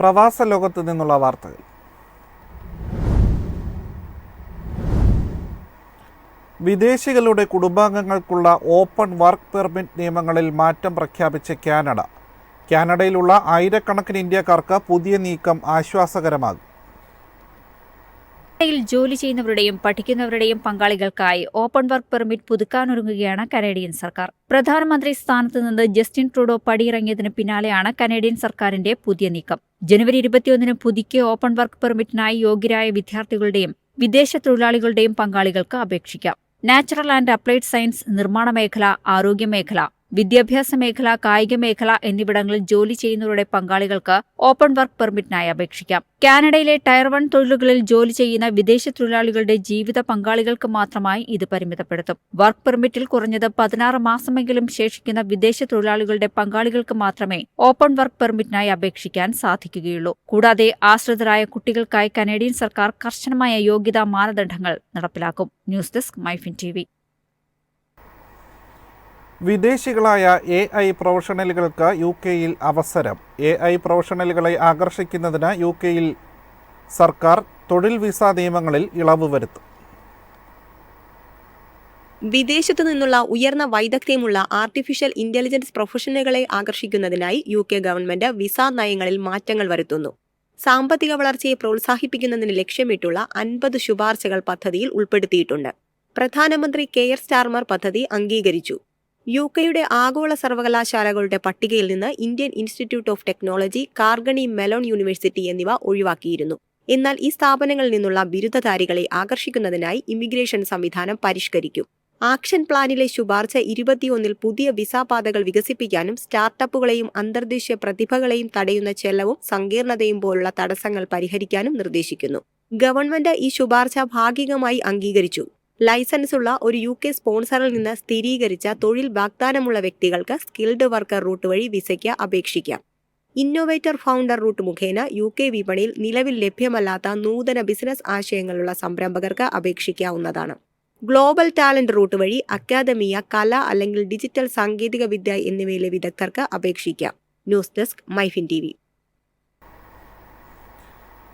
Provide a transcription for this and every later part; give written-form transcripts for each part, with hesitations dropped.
പ്രവാസ ലോകത്ത് നിന്നുള്ള വാർത്തകൾ. വിദേശികളുടെ കുടുംബാംഗങ്ങൾക്കുള്ള ഓപ്പൺ വർക്ക് പെർമിറ്റ് നിയമങ്ങളിൽ മാറ്റം പ്രഖ്യാപിച്ച കാനഡയിലുള്ള ആയിരക്കണക്കിന് ഇന്ത്യക്കാർക്ക് പുതിയ നീക്കം ആശ്വാസകരമാകും. ജോലി ചെയ്യുന്നവരുടെയും പഠിക്കുന്നവരുടെയും പങ്കാളികൾക്കായി ഓപ്പൺ വർക്ക് പെർമിറ്റ് പുതുക്കാനൊരുങ്ങുകയാണ് കനേഡിയൻ സർക്കാർ. പ്രധാനമന്ത്രി സ്ഥാനത്ത് നിന്ന് ജസ്റ്റിൻ ട്രൂഡോ പടിയിറങ്ങിയതിന് പിന്നാലെയാണ് കനേഡിയൻ സർക്കാരിന്റെ പുതിയ നീക്കം. ജനുവരി 21 പുതുക്കിയ ഓപ്പൺ വർക്ക് പെർമിറ്റിനായി യോഗ്യരായ വിദ്യാർത്ഥികളുടെയും വിദേശ തൊഴിലാളികളുടെയും പങ്കാളികൾക്ക് അപേക്ഷിക്കാം. നാച്ചുറൽ ആൻഡ് അപ്ലൈഡ് സയൻസ്, നിർമ്മാണ മേഖല, ആരോഗ്യ മേഖല, വിദ്യാഭ്യാസ മേഖല, കായിക മേഖല എന്നിവിടങ്ങളിൽ ജോലി ചെയ്യുന്നവരുടെ പങ്കാളികൾക്ക് ഓപ്പൺ വർക്ക് പെർമിറ്റിനായി അപേക്ഷിക്കാം. കാനഡയിലെ ടയർ 1 തൊഴിലുകളിൽ ജോലി ചെയ്യുന്ന വിദേശ തൊഴിലാളികളുടെ ജീവിത പങ്കാളികൾക്ക് മാത്രമായി ഇത് പരിമിതപ്പെടുത്തും. വർക്ക് പെർമിറ്റിൽ കുറഞ്ഞത് 16 മാസമെങ്കിലും ശേഷിക്കുന്ന വിദേശ തൊഴിലാളികളുടെ പങ്കാളികൾക്ക് മാത്രമേ ഓപ്പൺ വർക്ക് പെർമിറ്റിനായി അപേക്ഷിക്കാൻ സാധിക്കുകയുള്ളൂ. കൂടാതെ ആശ്രിതരായ കുട്ടികൾക്കായി കനേഡിയൻ സർക്കാർ കർശനമായ യോഗ്യതാ മാനദണ്ഡങ്ങൾ നടപ്പിലാക്കും. News desk MyFin TV. വിദേശികളായ AI പ്രൊഫഷണലുകൾക്ക് UK-യിൽ അവസരം. AI പ്രൊഫഷണലുകളെ ആകർഷിക്കുന്നതിന് UK-യിൽ സർക്കാർ തൊഴിൽ വിസ നിയമങ്ങളിൽ ഇളവ് വരുത്തും. വിദേശത്തു നിന്നുള്ള ഉയർന്ന വൈദഗ്ധ്യമുള്ള ആർട്ടിഫിഷ്യൽ ഇന്റലിജൻസ് പ്രൊഫഷണലുകളെ ആകർഷിക്കുന്നതിനായി UK ഗവൺമെന്റ് വിസ നയങ്ങളിൽ മാറ്റങ്ങൾ വരുത്തുന്നു. സാമ്പത്തിക വളർച്ചയെ പ്രോത്സാഹിപ്പിക്കുന്നതിന് ലക്ഷ്യമിട്ടുള്ള 50 ശുപാർശകൾ പദ്ധതിയിൽ ഉൾപ്പെടുത്തിയിട്ടുണ്ട്. പ്രധാനമന്ത്രി കെയർ സ്റ്റാർമർ പദ്ധതി അംഗീകരിച്ചു. UK-യുടെ ആഗോള സർവകലാശാലകളുടെ പട്ടികയിൽ നിന്ന് Indian Institute of Technology, Carnegie Mellon University എന്നിവ ഒഴിവാക്കിയിരുന്നു. എന്നാൽ ഈ സ്ഥാപനങ്ങളിൽ നിന്നുള്ള ബിരുദധാരികളെ ആകർഷിക്കുന്നതിനായി ഇമിഗ്രേഷൻ സംവിധാനം പരിഷ്കരിക്കും. ആക്ഷൻ പ്ലാനിലെ ശുപാർശ 21 പുതിയ വിസ പാതകൾ വികസിപ്പിക്കാനും സ്റ്റാർട്ടപ്പുകളെയും അന്തർദേശീയ പ്രതിഭകളെയും തടയുന്ന ചെലവും സങ്കീർണതയും പോലുള്ള തടസ്സങ്ങൾ പരിഹരിക്കാനും നിർദ്ദേശിക്കുന്നു. ഗവൺമെന്റ് ഈ ശുപാർശ ഭാഗികമായി അംഗീകരിച്ചു. ലൈസൻസുള്ള ഒരു UK സ്പോൺസറിൽ നിന്ന് സ്ഥിരീകരിച്ച തൊഴിൽ വാഗ്ദാനമുള്ള വ്യക്തികൾക്ക് സ്കിൽഡ് വർക്കർ റൂട്ട് വഴി വിസയ്ക്ക് അപേക്ഷിക്കാം. ഇന്നോവേറ്റർ ഫൗണ്ടർ റൂട്ട് മുഖേന UK വിപണിയിൽ നിലവിൽ ലഭ്യമല്ലാത്ത നൂതന ബിസിനസ് ആശയങ്ങളുള്ള സംരംഭകർക്ക് അപേക്ഷിക്കാവുന്നതാണ്. ഗ്ലോബൽ ടാലന്റ് റൂട്ട് വഴി അക്കാദമിയ, കല അല്ലെങ്കിൽ ഡിജിറ്റൽ സാങ്കേതിക വിദ്യ എന്നിവയിലെ വിദഗ്ധർക്ക് അപേക്ഷിക്കാം. News desk MyFin TV.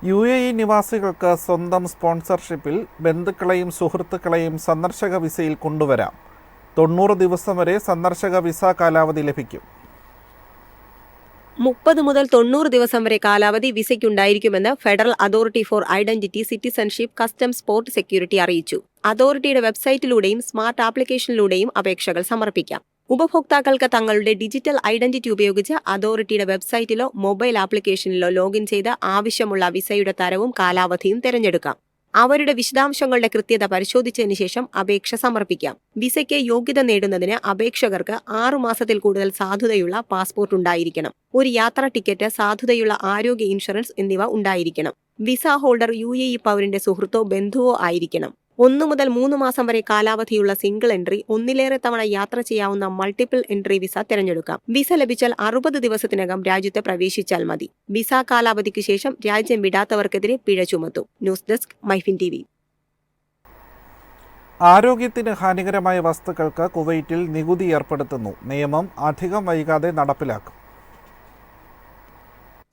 UAE നിവാസികൾക്ക് സ്വന്തം സ്പോൺസർഷിപ്പിൽ ബന്ധുക്കളെയും സുഹൃത്തുക്കളെയും സന്ദർശക വിസയിൽ കൊണ്ടുവരാം. 90 ദിവസം വരെ സന്ദർശക വിസ കാലാവധി ലഭിക്കും. 30 മുതൽ 90 ദിവസം വരെ കാലാവധി വിസയ്ക്കുണ്ടായിരിക്കുമെന്ന് Federal Authority for Identity, Citizenship, Customs, Port Security അറിയിച്ചു. അതോറിറ്റിയുടെ വെബ്സൈറ്റിലൂടെയും സ്മാർട്ട് ആപ്ലിക്കേഷനിലൂടെയും അപേക്ഷകൾ സമർപ്പിക്കാം. ഉപഭോക്താക്കൾക്ക് തങ്ങളുടെ ഡിജിറ്റൽ ഐഡന്റിറ്റി ഉപയോഗിച്ച് അതോറിറ്റിയുടെ വെബ്സൈറ്റിലോ മൊബൈൽ ആപ്ലിക്കേഷനിലോ ലോഗിൻ ചെയ്ത് ആവശ്യമുള്ള വിസയുടെ തരവും കാലാവധിയും തിരഞ്ഞെടുക്കാം. അവരുടെ വിശദാംശങ്ങളുടെ കൃത്യത പരിശോധിച്ചതിന് ശേഷം അപേക്ഷ സമർപ്പിക്കാം. വിസയ്ക്ക് യോഗ്യത നേടുന്നതിന് അപേക്ഷകർക്ക് 6 മാസത്തിൽ കൂടുതൽ സാധുതയുള്ള പാസ്പോർട്ട് ഉണ്ടായിരിക്കണം. ഒരു യാത്രാ ടിക്കറ്റ്, സാധുതയുള്ള ആരോഗ്യ ഇൻഷുറൻസ് എന്നിവ ഉണ്ടായിരിക്കണം. വിസ ഹോൾഡർ UAE പൗരന്റെ സുഹൃത്തോ ബന്ധുവോ ആയിരിക്കണം. 1 മുതൽ 3 മാസം വരെ കാലാവധിയുള്ള സിംഗിൾ എൻട്രി, ഒന്നിലേറെ തവണ യാത്ര ചെയ്യാവുന്ന മൾട്ടിപ്പിൾ എൻട്രി വിസ തിരഞ്ഞെടുക്കാം. വിസ ലഭിച്ചാൽ 60 ദിവസത്തിനകം രാജ്യത്ത് പ്രവേശിച്ചാൽ മതി. വിസ കാലാവധിക്ക് ശേഷം രാജ്യം വിടാത്തവർക്കെതിരെ പിഴ ചുമത്തും. News desk MyFin TV. ആരോഗ്യത്തിന് ഹാനികരമായ വസ്തുക്കൾക്ക് കുവൈറ്റിൽ നികുതി ഏർപ്പെടുത്തുന്നു. നിയമം അധികം വൈകാതെ നടപ്പിലാക്കും.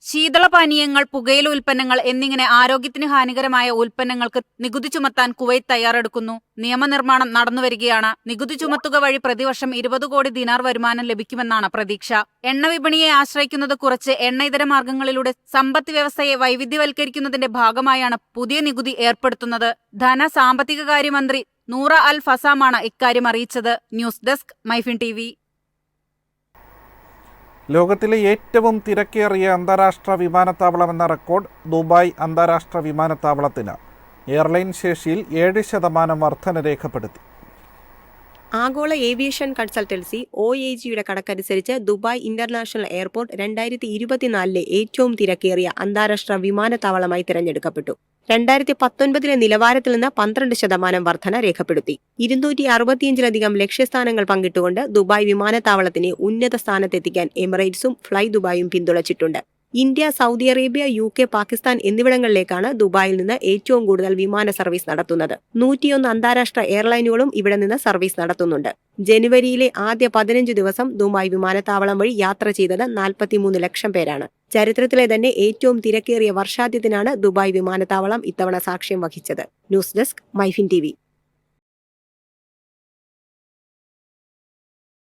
ശീതളപാനീയങ്ങൾ, പുകയില ഉൽപ്പന്നങ്ങൾ എന്നിങ്ങനെ ആരോഗ്യത്തിന് ഹാനികരമായ ഉൽപ്പന്നങ്ങൾക്ക് നികുതി ചുമത്താൻ കുവൈറ്റ് തയ്യാറെടുക്കുന്നു. നിയമനിർമ്മാണം നടന്നുവരികയാണ്. നികുതി ചുമത്തുക വഴി പ്രതിവർഷം 20 കോടി ദിനാർ വരുമാനം ലഭിക്കുമെന്നാണ് പ്രതീക്ഷ. എണ്ണ വിപണിയെ ആശ്രയിക്കുന്നത് കുറച്ച് എണ്ണ ഇതര മാർഗങ്ങളിലൂടെ സമ്പദ് വ്യവസ്ഥയെ വൈവിധ്യവൽക്കരിക്കുന്നതിന്റെ ഭാഗമായാണ് പുതിയ നികുതി ഏർപ്പെടുത്തുന്നത്. സാമ്പത്തിക കാര്യമന്ത്രി നൂറ അൽ ഫസാമാണ് ഇക്കാര്യം അറിയിച്ചത്. News desk MyFin TV. ലോകത്തിലെ ഏറ്റവും തിരക്കേറിയ അന്താരാഷ്ട്ര വിമാനത്താവളമെന്ന റെക്കോർഡ് ദുബായ് അന്താരാഷ്ട്ര വിമാനത്താവളത്തിന്. എയർലൈൻ ശേഷിയിൽ 7% വർധന രേഖപ്പെടുത്തി. ആഗോള ഏവിയേഷൻ കൺസൾട്ടൻസി OAGയുടെ കണക്കനുസരിച്ച് ദുബായ് ഇന്റർനാഷണൽ എയർപോർട്ട് 2024 ഏറ്റവും തിരക്കേറിയ അന്താരാഷ്ട്ര വിമാനത്താവളമായി തിരഞ്ഞെടുക്കപ്പെട്ടു. 2019 നിലവാരത്തിൽ നിന്ന് 12% വർധന രേഖപ്പെടുത്തി. 265-ലധികം ലക്ഷ്യസ്ഥാനങ്ങൾ പങ്കിട്ടുകൊണ്ട് ദുബായ് വിമാനത്താവളത്തിനെ ഉന്നത സ്ഥാനത്തെത്തിക്കാൻ എമിറേറ്റ്സും ഫ്ലൈ ദുബായും പിന്തുണച്ചിട്ടുണ്ട്. India, Saudi Arabia, UK, Pakistan എന്നിവിടങ്ങളിലേക്കാണ് ദുബായിൽ നിന്ന് ഏറ്റവും കൂടുതൽ വിമാന സർവീസ് നടത്തുന്നത്. 101 അന്താരാഷ്ട്ര എയർലൈനുകളും ഇവിടെ നിന്ന് സർവീസ് നടത്തുന്നുണ്ട്. ജനുവരിയിലെ ആദ്യ 15 ദിവസം ദുബായ് വിമാനത്താവളം വഴി യാത്ര ചെയ്തത് 43 ലക്ഷം പേരാണ്. ചരിത്രത്തിലെ തന്നെ ഏറ്റവും തിരക്കേറിയ വർഷാദ്യത്തിനാണ് ദുബായ് വിമാനത്താവളം ഇത്തവണ സാക്ഷ്യം വഹിച്ചത്. News desk, MyFin TV.